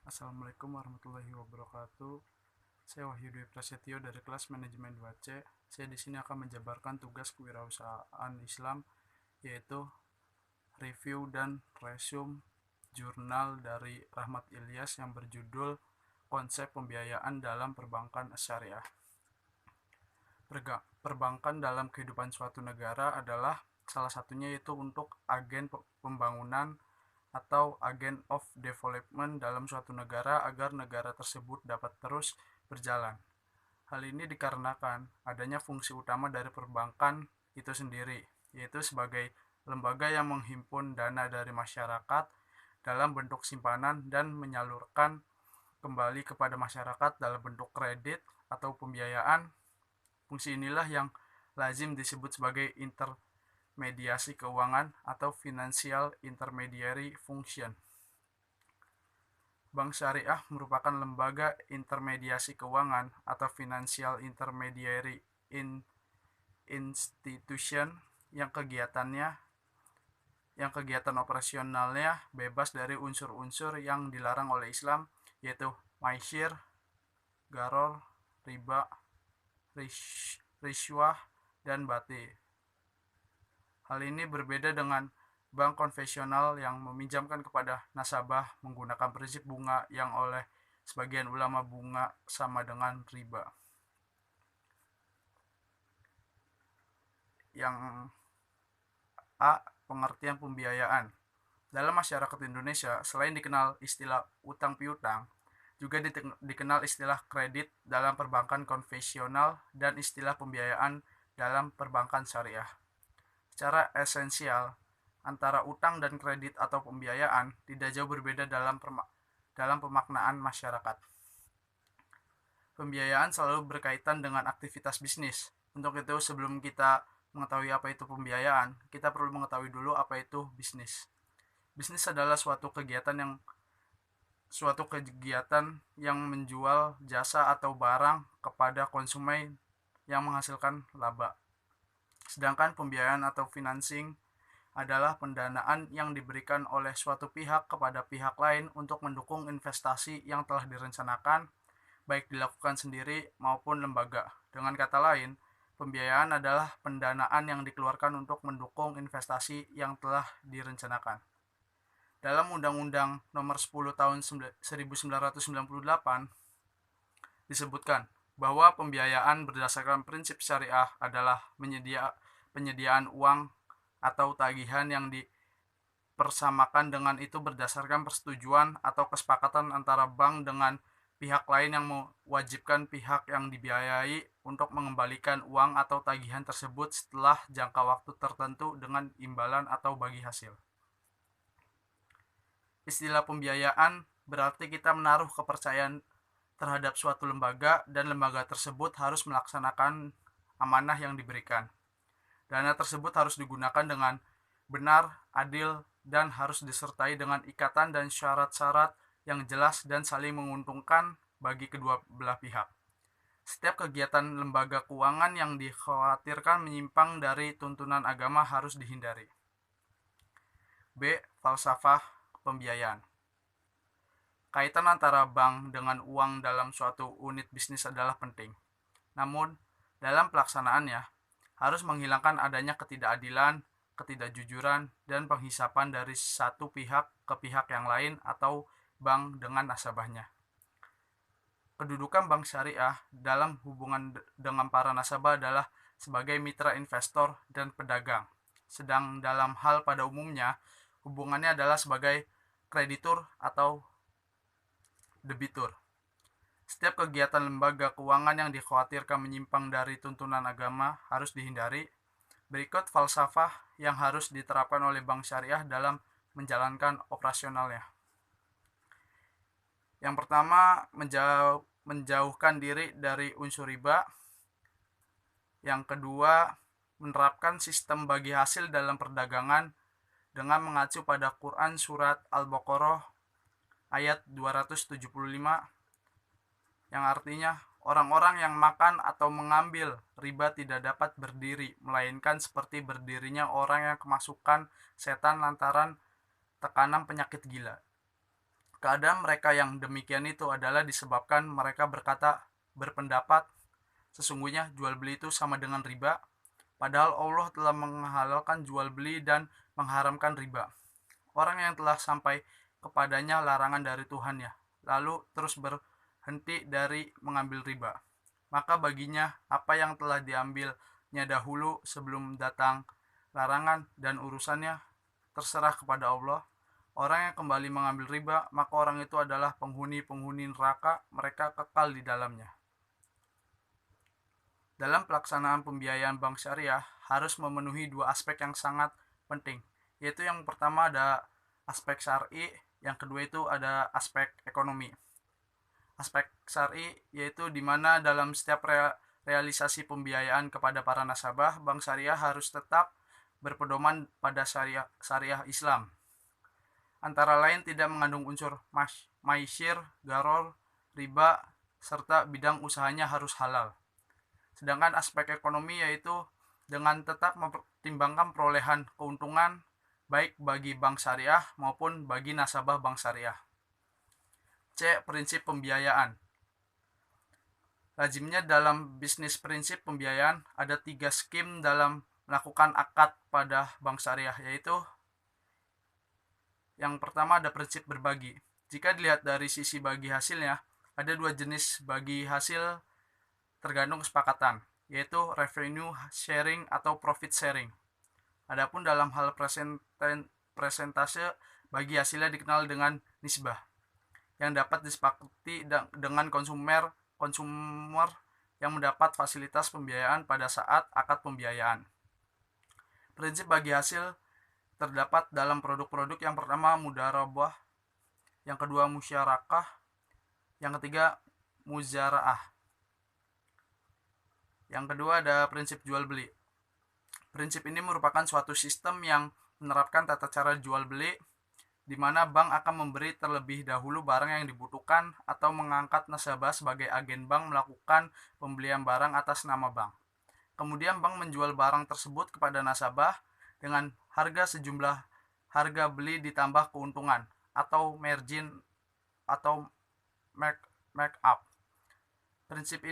Assalamualaikum warahmatullahi wabarakatuh. Saya Wahyu Dwi Prasetyo dari kelas manajemen 2C. Saya di sini akan menjabarkan tugas kewirausahaan Islam, yaitu review dan resume jurnal dari Rahmat Ilyas yang berjudul Konsep Pembiayaan dalam Perbankan Syariah. Perbankan dalam kehidupan suatu negara adalah salah satunya yaitu untuk agen pembangunan atau agent of development dalam suatu negara agar negara tersebut dapat terus berjalan. Hal ini dikarenakan adanya fungsi utama dari perbankan itu sendiri, yaitu sebagai lembaga yang menghimpun dana dari masyarakat dalam bentuk simpanan dan menyalurkan kembali kepada masyarakat dalam bentuk kredit atau pembiayaan. Fungsi inilah yang lazim disebut sebagai intermediasi keuangan atau financial intermediary function. Bank syariah merupakan lembaga intermediasi keuangan atau financial intermediary institution yang kegiatan operasionalnya bebas dari unsur-unsur yang dilarang oleh Islam, yaitu maisir, garor, riba, riswah, dan bati. Hal ini berbeda dengan bank konvensional yang meminjamkan kepada nasabah menggunakan prinsip bunga yang oleh sebagian ulama bunga sama dengan riba. Yang A. Pengertian pembiayaan. Dalam masyarakat Indonesia, selain dikenal istilah utang piutang, juga dikenal istilah kredit dalam perbankan konvensional dan istilah pembiayaan dalam perbankan syariah. Secara esensial, antara utang dan kredit atau pembiayaan tidak jauh berbeda dalam pemaknaan masyarakat. Pembiayaan selalu berkaitan dengan aktivitas bisnis. Untuk itu, sebelum kita mengetahui apa itu pembiayaan, kita perlu mengetahui dulu apa itu bisnis. Bisnis adalah suatu kegiatan yang menjual jasa atau barang kepada konsumen yang menghasilkan laba. Sedangkan pembiayaan atau financing adalah pendanaan yang diberikan oleh suatu pihak kepada pihak lain untuk mendukung investasi yang telah direncanakan, baik dilakukan sendiri maupun lembaga. Dengan kata lain, pembiayaan adalah pendanaan yang dikeluarkan untuk mendukung investasi yang telah direncanakan. Dalam Undang-Undang Nomor 10 Tahun 1998 disebutkan bahwa pembiayaan berdasarkan prinsip syariah adalah penyediaan uang atau tagihan yang dipersamakan dengan itu berdasarkan persetujuan atau kesepakatan antara bank dengan pihak lain yang mewajibkan pihak yang dibiayai untuk mengembalikan uang atau tagihan tersebut setelah jangka waktu tertentu dengan imbalan atau bagi hasil. Istilah pembiayaan berarti kita menaruh kepercayaan terhadap suatu lembaga dan lembaga tersebut harus melaksanakan amanah yang diberikan. Dana tersebut harus digunakan dengan benar, adil, dan harus disertai dengan ikatan dan syarat-syarat yang jelas dan saling menguntungkan bagi kedua belah pihak. Setiap kegiatan lembaga keuangan yang dikhawatirkan menyimpang dari tuntunan agama harus dihindari. B. Falsafah pembiayaan. Kaitan antara bank dengan uang dalam suatu unit bisnis adalah penting. Namun, dalam pelaksanaannya, harus menghilangkan adanya ketidakadilan, ketidakjujuran, dan penghisapan dari satu pihak ke pihak yang lain atau bank dengan nasabahnya. Kedudukan bank syariah dalam hubungan dengan para nasabah adalah sebagai mitra investor dan pedagang. Sedang dalam hal pada umumnya, hubungannya adalah sebagai kreditur atau debitur. Setiap kegiatan lembaga keuangan yang dikhawatirkan menyimpang dari tuntunan agama harus dihindari. Berikut falsafah yang harus diterapkan oleh bank syariah dalam menjalankan operasionalnya. Yang pertama, menjauhkan diri dari unsur riba. Yang kedua, menerapkan sistem bagi hasil dalam perdagangan dengan mengacu pada Quran surat Al-Baqarah ayat 275 yang artinya orang-orang yang makan atau mengambil riba tidak dapat berdiri, melainkan seperti berdirinya orang yang kemasukan setan lantaran tekanan penyakit gila. Keadaan mereka yang demikian itu adalah disebabkan mereka berpendapat sesungguhnya jual beli itu sama dengan riba, padahal Allah telah menghalalkan jual beli dan mengharamkan riba. Orang yang telah sampai kepadanya larangan dari Tuhannya, lalu terus berhenti dari mengambil riba, maka baginya apa yang telah diambilnya dahulu sebelum datang larangan dan urusannya terserah kepada Allah. Orang yang kembali mengambil riba, maka orang itu adalah penghuni-penghuni neraka, mereka kekal di dalamnya. Dalam pelaksanaan pembiayaan bank syariah harus memenuhi dua aspek yang sangat penting, yaitu yang pertama ada aspek syar'i, yang kedua itu ada aspek ekonomi. Aspek syar'i yaitu di mana dalam setiap realisasi pembiayaan kepada para nasabah, bank syariah harus tetap berpedoman pada syariah Islam. Antara lain tidak mengandung unsur maisir, garor, riba, serta bidang usahanya harus halal. Sedangkan aspek ekonomi yaitu dengan tetap mempertimbangkan perolehan keuntungan baik bagi bank syariah maupun bagi nasabah bank syariah. C. Prinsip pembiayaan. Lazimnya dalam bisnis prinsip pembiayaan ada 3 skim dalam melakukan akad pada bank syariah, yaitu yang pertama ada prinsip berbagi. Jika dilihat dari sisi bagi hasilnya, ada 2 jenis bagi hasil tergantung kesepakatan, yaitu revenue sharing atau profit sharing. Adapun dalam hal presentase, bagi hasilnya dikenal dengan nisbah, yang dapat disepakati dengan konsumer yang mendapat fasilitas pembiayaan pada saat akad pembiayaan. Prinsip bagi hasil terdapat dalam produk-produk yang pertama mudharabah, yang kedua musyarakah, yang ketiga muzaraah. Yang kedua ada prinsip jual beli. Prinsip ini merupakan suatu sistem yang menerapkan tata cara jual beli di mana bank akan memberi terlebih dahulu barang yang dibutuhkan atau mengangkat nasabah sebagai agen bank melakukan pembelian barang atas nama bank. Kemudian bank menjual barang tersebut kepada nasabah dengan harga sejumlah harga beli ditambah keuntungan atau margin atau mark up. Prinsip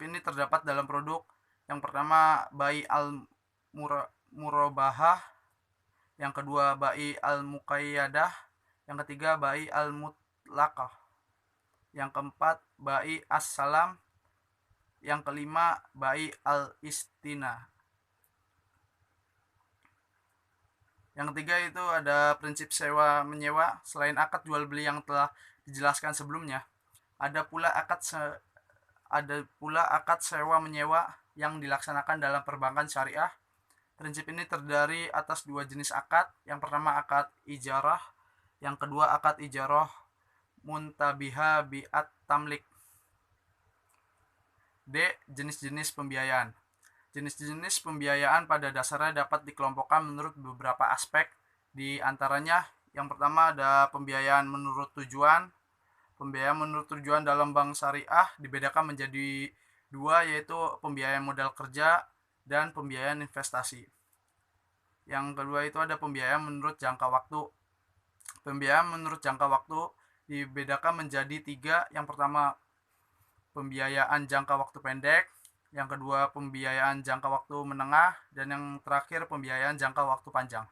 ini terdapat dalam produk yang pertama bai al-murabahah, yang kedua bai al-muqayyadah, yang ketiga bai al-mutlaqah, yang keempat bai as-salam, yang kelima bai al-istina. Yang ketiga itu ada prinsip sewa menyewa. Selain akad jual beli yang telah dijelaskan sebelumnya, ada pula akad sewa menyewa yang dilaksanakan dalam perbankan syariah. Prinsip ini terdiri atas 2 jenis akad. Yang pertama akad ijarah, yang kedua akad ijarah muntabiha bi'at tamlik. D. Jenis-jenis pembiayaan. Jenis-jenis pembiayaan pada dasarnya dapat dikelompokkan menurut beberapa aspek. Di antaranya yang pertama ada pembiayaan menurut tujuan. Pembiayaan menurut tujuan dalam bank syariah dibedakan menjadi 2, yaitu pembiayaan modal kerja dan pembiayaan investasi. Yang kedua itu ada pembiayaan menurut jangka waktu. Pembiayaan menurut jangka waktu dibedakan menjadi 3. Yang pertama pembiayaan jangka waktu pendek, yang kedua pembiayaan jangka waktu menengah, dan yang terakhir pembiayaan jangka waktu panjang.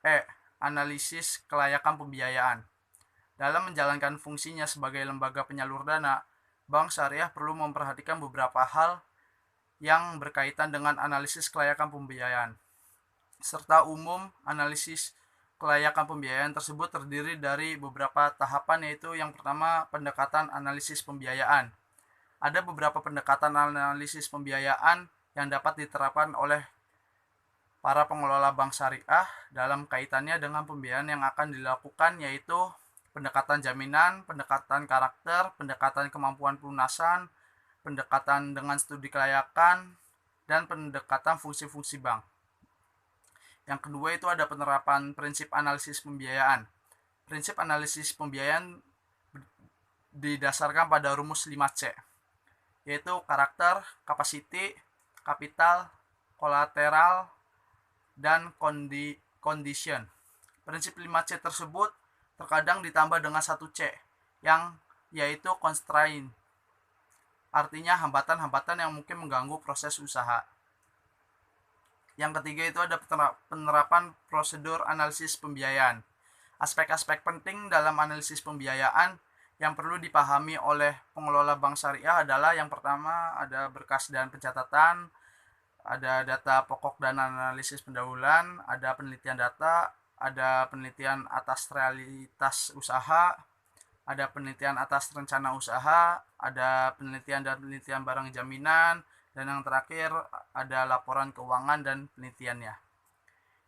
E. Analisis kelayakan pembiayaan. Dalam menjalankan fungsinya sebagai lembaga penyalur dana, bank syariah perlu memperhatikan beberapa hal yang berkaitan dengan analisis kelayakan pembiayaan. Serta umum, analisis kelayakan pembiayaan tersebut terdiri dari beberapa tahapan, yaitu yang pertama pendekatan analisis pembiayaan. Ada beberapa pendekatan analisis pembiayaan yang dapat diterapkan oleh para pengelola bank syariah dalam kaitannya dengan pembiayaan yang akan dilakukan, yaitu pendekatan jaminan, pendekatan karakter, pendekatan kemampuan pelunasan, pendekatan dengan studi kelayakan, dan pendekatan fungsi-fungsi bank. Yang kedua itu ada penerapan prinsip analisis pembiayaan. Prinsip analisis pembiayaan didasarkan pada rumus 5C, yaitu karakter, capacity, kapital, kolateral, dan condition. Prinsip 5C tersebut terkadang ditambah dengan 1C yang yaitu constraint. Artinya hambatan-hambatan yang mungkin mengganggu proses usaha. Yang ketiga itu ada penerapan prosedur analisis pembiayaan. Aspek-aspek penting dalam analisis pembiayaan yang perlu dipahami oleh pengelola bank syariah adalah yang pertama ada berkas dan pencatatan, ada data pokok dan analisis pendahuluan, ada penelitian data, ada penelitian atas realitas usaha, ada penelitian atas rencana usaha, ada penelitian dan penelitian barang jaminan, dan yang terakhir ada laporan keuangan dan penelitiannya.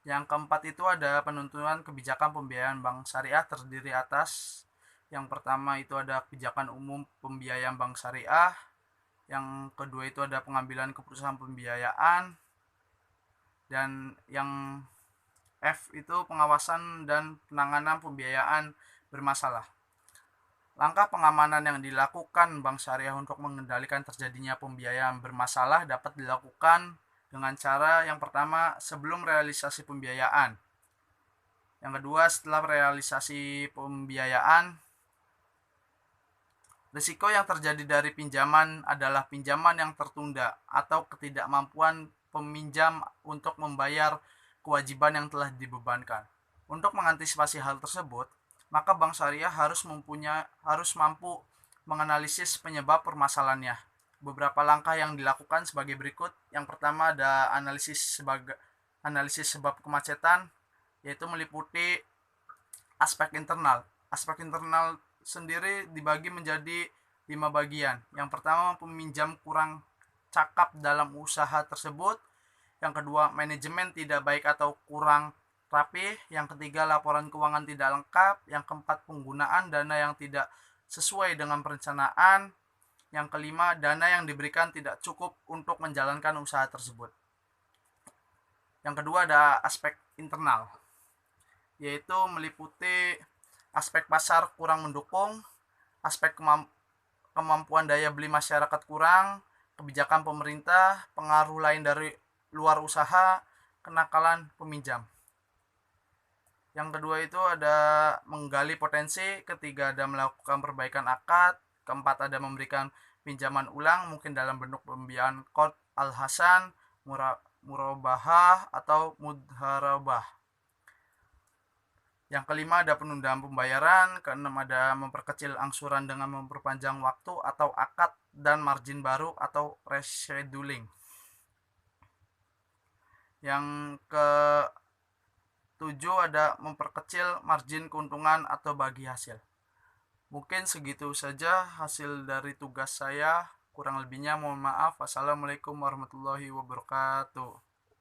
Yang keempat itu ada penentuan kebijakan pembiayaan bank syariah terdiri atas yang pertama itu ada kebijakan umum pembiayaan bank syariah, yang kedua itu ada pengambilan keputusan pembiayaan, dan yang F itu pengawasan dan penanganan pembiayaan bermasalah. Langkah pengamanan yang dilakukan bank syariah untuk mengendalikan terjadinya pembiayaan bermasalah dapat dilakukan dengan cara yang pertama sebelum realisasi pembiayaan. Yang kedua setelah realisasi pembiayaan. Risiko yang terjadi dari pinjaman adalah pinjaman yang tertunda atau ketidakmampuan peminjam untuk membayar kewajiban yang telah dibebankan. Untuk mengantisipasi hal tersebut, maka bank syariah harus mampu menganalisis penyebab permasalahannya. Beberapa langkah yang dilakukan sebagai berikut. Yang pertama ada analisis sebab kemacetan, yaitu meliputi aspek internal. Aspek internal sendiri dibagi menjadi 5 bagian. Yang pertama, peminjam kurang cakap dalam usaha tersebut. Yang kedua, manajemen tidak baik atau kurang rapi. Yang ketiga, laporan keuangan tidak lengkap. Yang keempat, penggunaan dana yang tidak sesuai dengan perencanaan. Yang kelima, dana yang diberikan tidak cukup untuk menjalankan usaha tersebut. Yang kedua ada aspek internal, yaitu meliputi aspek pasar kurang mendukung, aspek kemampuan daya beli masyarakat kurang, kebijakan pemerintah, pengaruh lain dari luar usaha, kenakalan peminjam. Yang kedua itu ada menggali potensi, ketiga ada melakukan perbaikan akad, keempat ada memberikan pinjaman ulang mungkin dalam bentuk pembiayaan qard al-hasan, murabahah atau mudharabah. Yang kelima ada penundaan pembayaran, keenam ada memperkecil angsuran dengan memperpanjang waktu atau akad dan margin baru atau rescheduling. Yang ke-7 ada memperkecil margin keuntungan atau bagi hasil. Mungkin segitu saja hasil dari tugas saya. Kurang lebihnya mohon maaf. Wassalamualaikum warahmatullahi wabarakatuh.